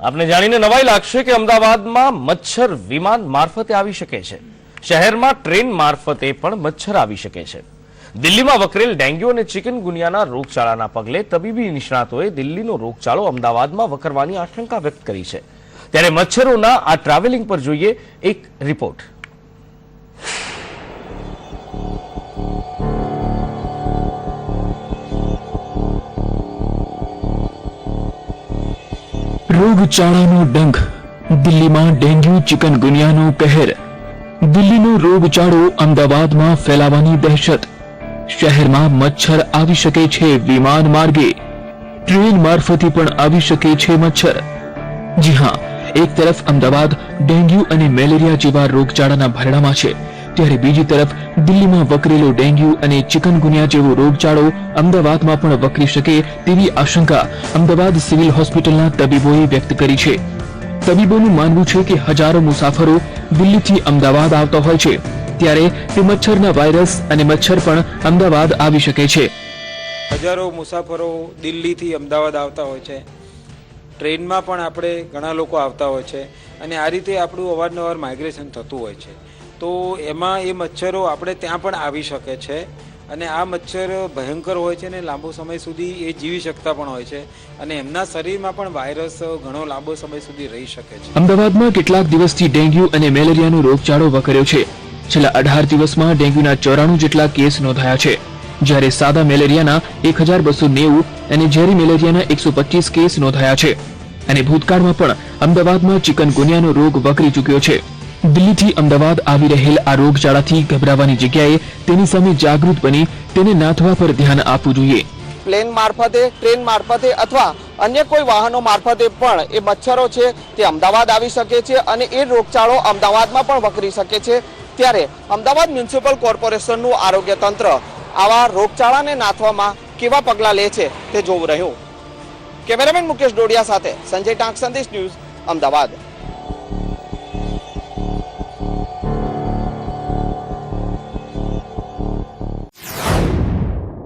आपने जाणीने नवाई लागशे के अमदावादमां मच्छर विमान मार्फते आवी शके छे। शहेरमां ट्रेन मार्फते पण मच्छर आवी शके छे। दिल्हीमां वकरेल डेंग्यू अने चिकनगुनियाना रोगचाळाना पगले तबीबी निष्णातोए दिल्हीनो रोगचाळो अमदावादमां वकरवानी आशंका व्यक्त करी छे। त्यारे मच्छरोना आ ट्रावेलिंग पर जोईए एक रिपोर्ट। रोगचाळानो डंख, दिल्हीमां डेंग्यू चिकनगुनियानो कहर। दिल्हीनो रोगचाळो अमदावादमां फैलावानी दहशत। शहेरमां मच्छर आवी शके छे विमान मार्गे, ट्रेन मार्फते पण आवी शके छे मच्छर। जी हां, एक तरफ अमदावाद डेंग्यू अने मेलेरिया जेवा रोगचाळाना भरડામાં છે, ત્યારે બીજી તરફ દિલ્હીમાં વકરેલો ડેન્ગ્યુ અને ચિકનગુનિયા જેવો રોગચાળો અમદાવાદમાં પણ વકરી શકે તેવી આશંકા અમદાવાદ સિવિલ હોસ્પિટલના તબીબોએ વ્યક્ત કરી છે। તબીબોનું માનવું છે કે હજારો મુસાફરો દિલ્હીથી અમદાવાદ આવતા હોય છે, ત્યારે તે મચ્છરના વાયરસ અને મચ્છર પણ અમદાવાદ આવી શકે છે। હજારો મુસાફરો દિલ્હીથી અમદાવાદ આવતા હોય છે, ટ્રેનમાં પણ આપણે ઘણા લોકો આવતા હોય છે અને આ રીતે આપણું અવારનવાર માઇગ્રેશન થતું હોય છે। તો એમાં એ મચ્છરો આપણે ત્યાં પણ આવી શકે છે અને આ મચ્છર ભયંકર હોય છે અને લાંબો સમય સુધી એ જીવી શકતા પણ હોય છે અને એમના શરીરમાં પણ વાયરસ ઘણો લાંબો સમય સુધી રહી શકે છે। અમદાવાદમાં કેટલાક દિવસથી ડેન્ગ્યુ અને મેલેરિયાનો રોગચાળો વકર્યો છે। છેલ્લા 18 દિવસમાં ડેન્ગ્યુના 94 જેટલા કેસ નોંધાયા છે, જ્યારે સાદા મેલેરિયાના 1290 અને ઝેરી મેલેરિયાના 125 કેસ નોંધાયા છે અને ભૂતકાળમાં પણ અમદાવાદમાં ચિકનગુનિયાનો રોગ વકરી ચૂક્યો છે। દિલ્હીથી અમદાવાદ આવી રહેલ આ રોગચાળાથી ગભરાવાની જગ્યાએ તેની સામે જાગૃત બની તેને નાથવા પર ધ્યાન આપવું જોઈએ। પ્લેન મારફતે, ટ્રેન મારફતે અથવા અન્ય કોઈ વાહનો મારફતે પણ એ મચ્છરો છે તે અમદાવાદ આવી શકે છે અને એ રોગચાળો અમદાવાદમાં પણ વકરી શકે છે। ત્યારે અમદાવાદ મ્યુનિસિપલ કોર્પોરેશનનું આરોગ્ય તંત્ર આવા રોગચાળાને નાથવામાં કેવા પગલાં લે છે તે જોવું રહ્યું। કેમેરામેન મુકેશ ડોડિયા સાથે સંજય ટાંક, સંદેશ ન્યૂઝ, અમદાવાદ।